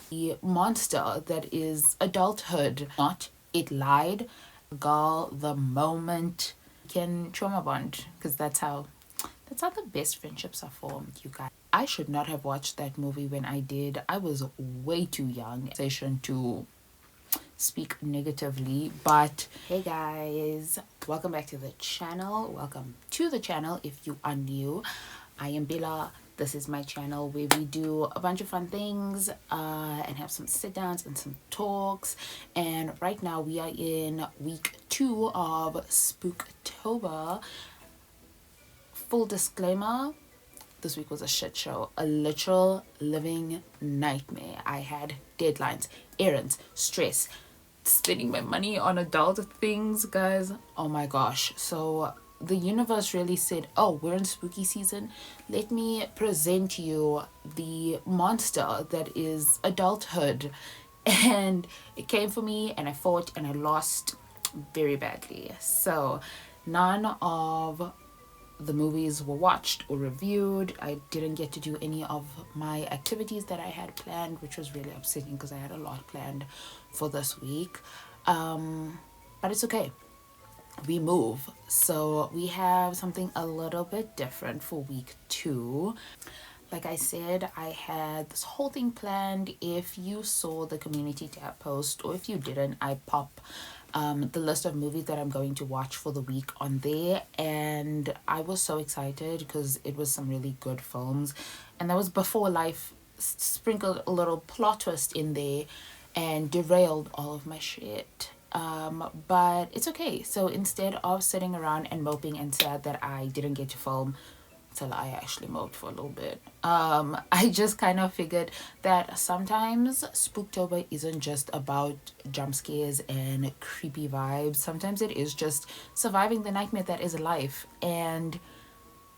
The monster that is adulthood. Not it lied. Girl, the moment can trauma bond because that's how the best friendships are formed, you guys. I should not have watched that movie when I did. I was way too young to speak negatively, but hey guys, welcome back to the channel. Welcome to the channel if you are new. I am Beela. This is my channel where we do a bunch of fun things and have some sit downs and some talks. And right now we are in week 2 of Spooktober. Full disclaimer, this week was a shit show, a literal living nightmare. I had deadlines, errands, stress, spending my money on adult things, guys. Oh my gosh. So the universe really said, oh, we're in spooky season, let me present you the monster that is adulthood. And it came for me, and I fought and I lost very badly. So none of the movies were watched or reviewed. I didn't get to do any of my activities that I had planned, which was really upsetting because I had a lot planned for this week. But it's okay. We move. So we have something a little bit different for week 2. Like I said, I had this whole thing planned. If you saw the community tab post, or if you didn't, I pop the list of movies that I'm going to watch for the week on there, and I was so excited because it was some really good films, and that was before life sprinkled a little plot twist in there and derailed all of my shit. But it's okay. So instead of sitting around and moping and sad that I didn't get to film till I actually moped for a little bit, I just kind of figured that sometimes Spooktober isn't just about jump scares and creepy vibes. Sometimes it is just surviving the nightmare that is life. And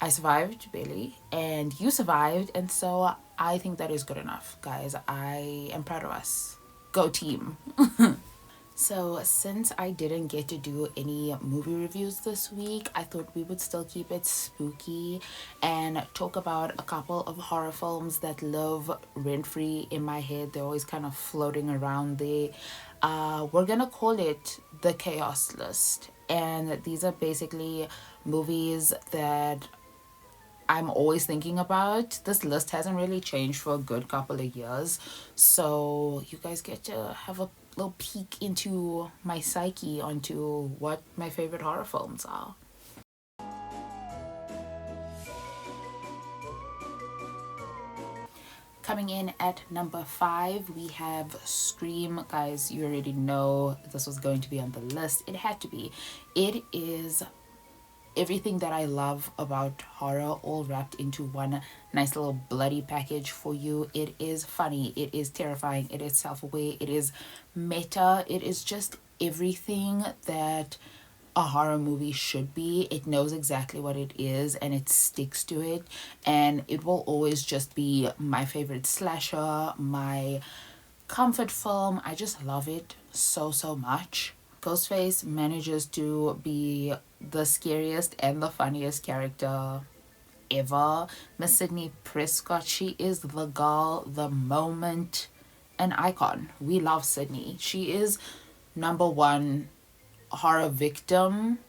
I survived, barely, and you survived, and so I think that is good enough, guys. I am proud of us. Go team. So since I didn't get to do any movie reviews this week, I thought we would still keep it spooky and talk about a couple of horror films that live rent-free in my head. They're always kind of floating around there. We're gonna call it the Chaos List. And these are basically movies that I'm always thinking about. This list hasn't really changed for a good couple of years, so you guys get to have a little peek into my psyche, onto what my favorite horror films are. Coming in at number 5, we have Scream. Guys, you already know this was going to be on the list. It had to be. It is everything that I love about horror all wrapped into one nice little bloody package for you. It is funny, it is terrifying, it is self-aware, it is meta, it is just everything that a horror movie should be. It knows exactly what it is and it sticks to it, and it will always just be my favorite slasher, my comfort film. I just love it so much. Ghostface manages to be the scariest and the funniest character ever. Miss Sydney Prescott, she is the girl, the moment, an icon. We love Sydney. She is number 1 horror victim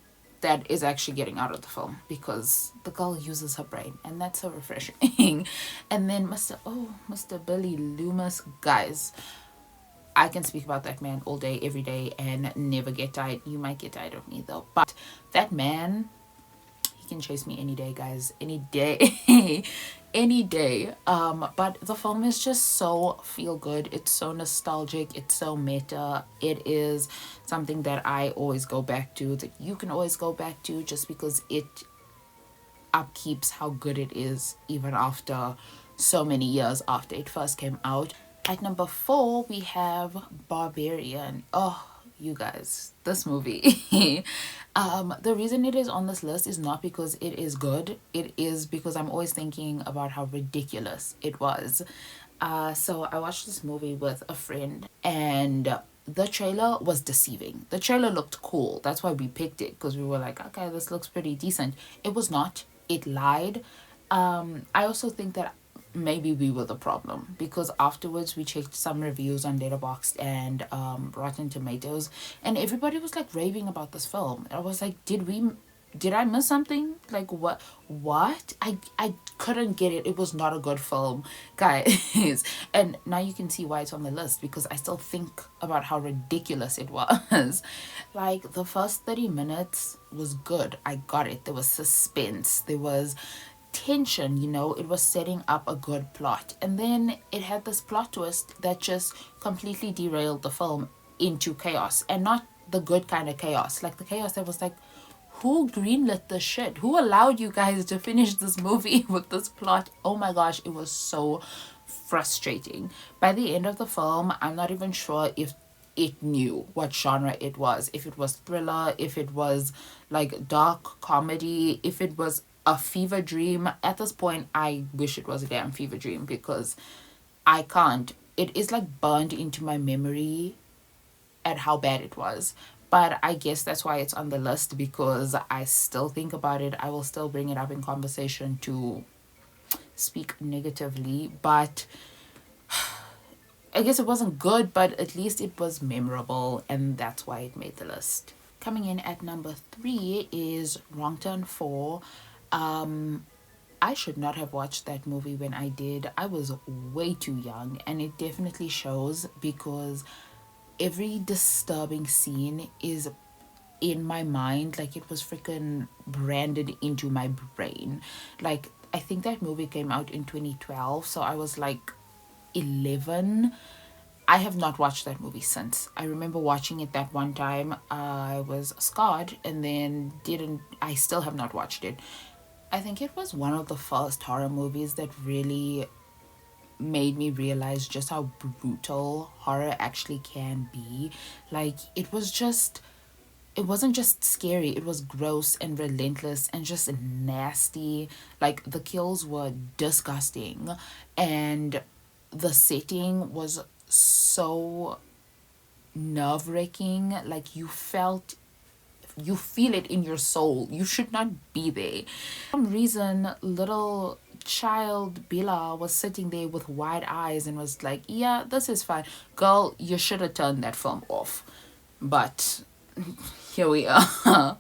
that is actually getting out of the film because the girl uses her brain, and that's so refreshing. And then Mr. Billy Loomis, guys, I can speak about that man all day, every day, and never get tired. You might get tired of me though, but that man, he can chase me any day, guys, any day. Any day. But the film is just so feel good. It's so nostalgic. It's so meta. It is something that I always go back to, that you can always go back to, just because it upkeeps how good it is even after so many years after it first came out. At number 4, we have Barbarian. Oh, you guys, this movie. The reason it is on this list is not because it is good. It is because I'm always thinking about how ridiculous it was. So I watched this movie with a friend, and the trailer was deceiving. The trailer looked cool. That's why we picked it, because we were like, okay, this looks pretty decent. It was not. It lied. I also think that maybe we were the problem, because afterwards we checked some reviews on letterboxd and Rotten Tomatoes, and everybody was like raving about this film. I was like, did I miss something? Like what? I couldn't get it. It was not a good film, guys. And now you can see why it's on the list, because I still think about how ridiculous it was. Like the first 30 minutes was good. I got it. There was suspense. There was tension, it was setting up a good plot, and then it had this plot twist that just completely derailed the film into chaos, and not the good kind of chaos, like the chaos that was like, who greenlit this shit? Who allowed you guys to finish this movie with this plot? Oh my gosh, it was so frustrating. By the end of the film, I'm not even sure if it knew what genre it was. If it was thriller, if it was like dark comedy, if it was a fever dream. At this point, I wish it was a damn fever dream, because I can't. It is like burned into my memory at how bad it was. But I guess that's why it's on the list, because I still think about it. I will still bring it up in conversation to speak negatively. But I guess it wasn't good, but at least it was memorable, and that's why it made the list. Coming in at number 3 is Wrong Turn 4. I should not have watched that movie when I did. I was way too young, and it definitely shows, because every disturbing scene is in my mind. Like, it was freaking branded into my brain. Like, I think that movie came out in 2012, so I was like 11. I have not watched that movie since. I remember watching it that one time. I was scarred, and then I still have not watched it. I think it was one of the first horror movies that really made me realize just how brutal horror actually can be. Like, it wasn't just scary, it was gross and relentless and just nasty. Like, the kills were disgusting, and the setting was so nerve-wracking. Like, you feel it in your soul. You should not be there. For some reason, little child Beela was sitting there with wide eyes and was like, yeah, this is fine. Girl, you should have turned that film off. But here we are.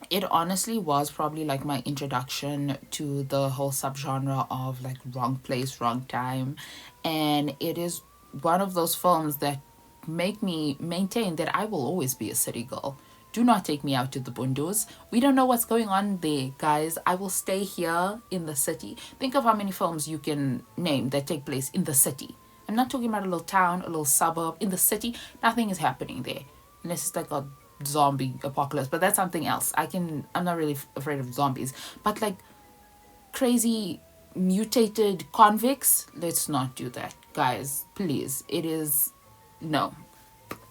It honestly was probably like my introduction to the whole subgenre of like wrong place, wrong time. And it is one of those films that make me maintain that I will always be a city girl. Do not take me out to the bundos. We don't know what's going on there, guys. I will stay here in the city. Think of how many films you can name that take place in the city. I'm not talking about a little town, a little suburb. In the city, nothing is happening there. Unless it's like a zombie apocalypse, but that's something else. I'm not really afraid of zombies. But like crazy mutated convicts, let's not do that, guys. Please. It is... no.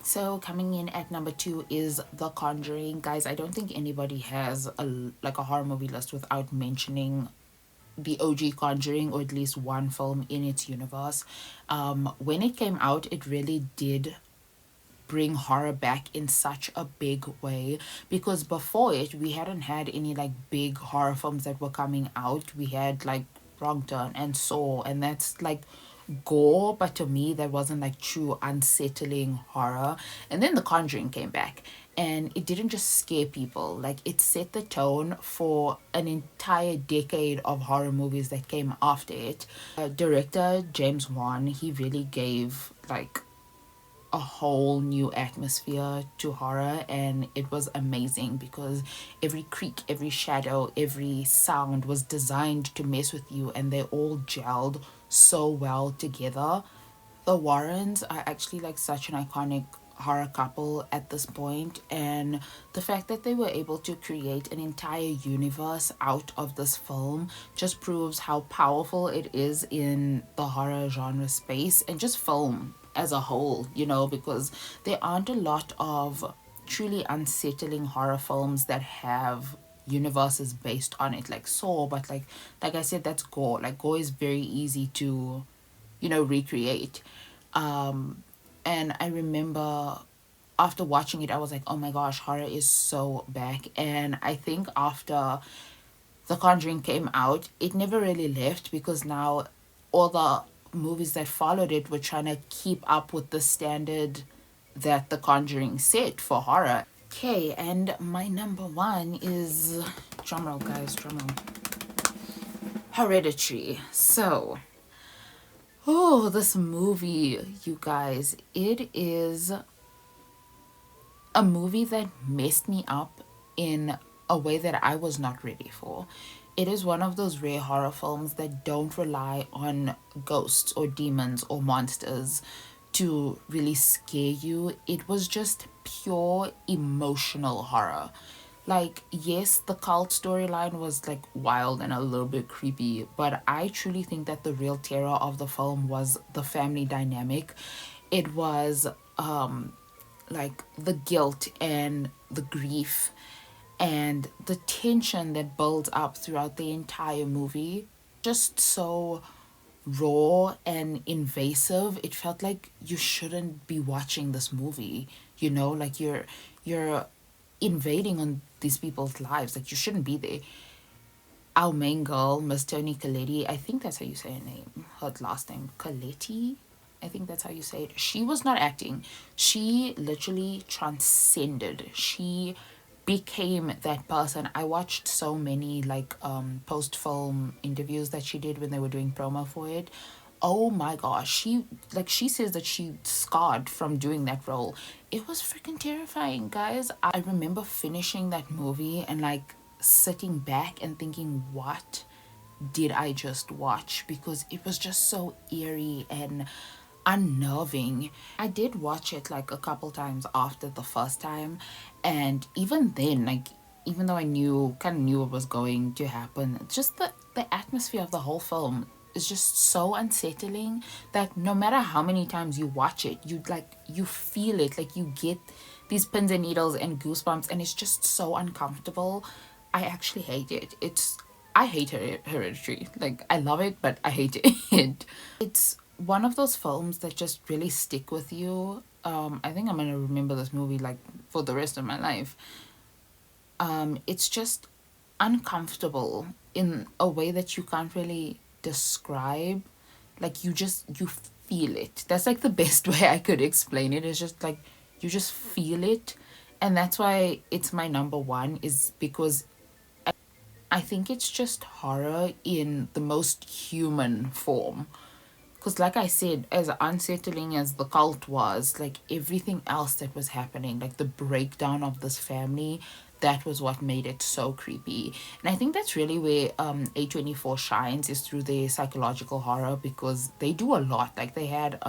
So coming in at number 2 is The Conjuring. Guys, I don't think anybody has a horror movie list without mentioning the OG Conjuring, or at least one film in its universe. When it came out, it really did bring horror back in such a big way, because before it we hadn't had any like big horror films that were coming out. We had like Wrong Turn and Saw, and that's like gore, but to me that wasn't like true unsettling horror. And then The Conjuring came back, and it didn't just scare people, like it set the tone for an entire decade of horror movies that came after it. Director James Wan, he really gave like a whole new atmosphere to horror, and it was amazing, because every creak, every shadow, every sound was designed to mess with you, and they all gelled so well together. The Warrens are actually like such an iconic horror couple at this point, and the fact that they were able to create an entire universe out of this film just proves how powerful it is in the horror genre space, and just film as a whole, because there aren't a lot of truly unsettling horror films that have universes based on it, like Saw. But like I said, that's gore. Like, gore is very easy to recreate. And I remember after watching it, I was like, oh my gosh, horror is so back. And I think after The Conjuring came out, it never really left, because now all the movies that followed it were trying to keep up with the standard that The Conjuring set for horror. Okay, and my number one is, drumroll guys, drumroll, Hereditary. So, oh, this movie, you guys, it is a movie that messed me up in a way that I was not ready for. It is one of those rare horror films that don't rely on ghosts or demons or monsters to really scare you. It was just pure emotional horror. Like, yes, the cult storyline was like wild and a little bit creepy, but I truly think that the real terror of the film was the family dynamic. It was like the guilt and the grief and the tension that builds up throughout the entire movie. Just so raw and invasive. It felt like you shouldn't be watching this movie, you know, like you're invading on these people's lives, like you shouldn't be there. Our main girl, Miss Toni Colletti, I think that's how you say her name, her last name, Colletti, I think that's how you say it. She was not acting. She literally transcended. She became that person. I watched so many like post film interviews that she did when they were doing promo for it. Oh my gosh, she says that she scarred from doing that role. It was freaking terrifying, guys. I remember finishing that movie and like sitting back and thinking, what did I just watch? Because it was just so eerie and unnerving. I did watch it like a couple times after the first time, and even then, like, even though I kind of knew what was going to happen, just the atmosphere of the whole film is just so unsettling that no matter how many times you watch it, you feel it, like you get these pins and needles and goosebumps, and it's just so uncomfortable. I actually hate it. I hate Hereditary. Like, I love it, but I hate it. It's one of those films that just really stick with you. I think I'm gonna remember this movie like for the rest of my life. It's just uncomfortable in a way that you can't really describe. Like you feel it. That's like the best way I could explain it. It's just like you just feel it, and that's why it's my number one. Is because I think it's just horror in the most human form. Because, like I said, as unsettling as the cult was, like everything else that was happening, like the breakdown of this family, that was what made it so creepy. And I think that's really where A24 shines, is through their psychological horror, because they do a lot. Like they had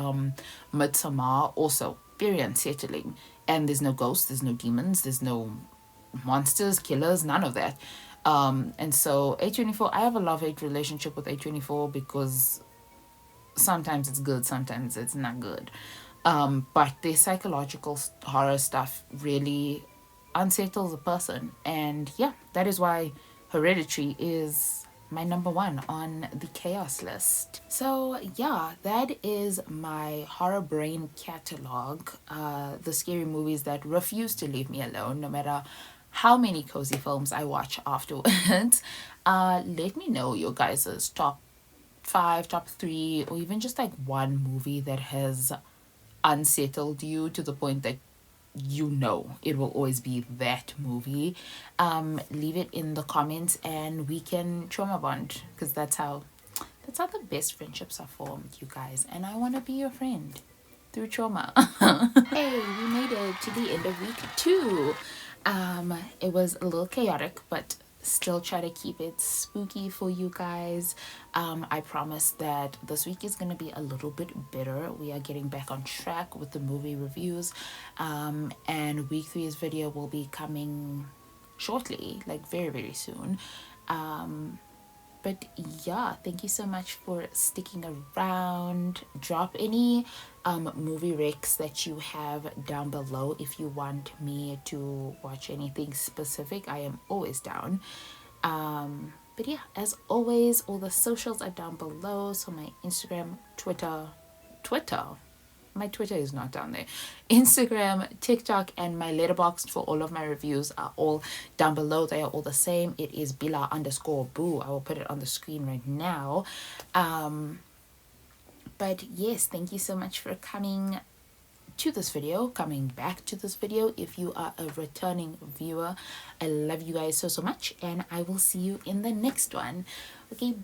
Midsommar, also very unsettling. And there's no ghosts, there's no demons, there's no monsters, killers, none of that. And so A24, I have a love-hate relationship with A24 because sometimes it's good, sometimes it's not good. But the psychological horror stuff really unsettles a person. And yeah, that is why Hereditary is my number one on the chaos list. So yeah, that is my horror brain catalog. The scary movies that refuse to leave me alone, no matter how many cozy films I watch afterwards. Let me know your guys' top 5, top 3, or even just like one movie that has unsettled you to the point that you know it will always be that movie. Leave it in the comments and we can trauma bond, because that's how the best friendships are formed, you guys. And I want to be your friend through trauma. Hey, we made it to the end of week 2. It was a little chaotic, but still try to keep it spooky for you guys. I promise that this week is gonna be a little bit better. We are getting back on track with the movie reviews, and week 3's video will be coming shortly, like very, very soon. But yeah, thank you so much for sticking around. Drop any movie recs that you have down below if you want me to watch anything specific. I am always down. But yeah, as always, all the socials are down below. So my Instagram, Twitter, my Twitter is not down there. Instagram, TikTok, and my letterboxd for all of my reviews are all down below. They are all the same. It is Beela_boo. I will put it on the screen right now. But yes, thank you so much for coming back to this video. If you are a returning viewer, I love you guys so much, and I will see you in the next one. Okay,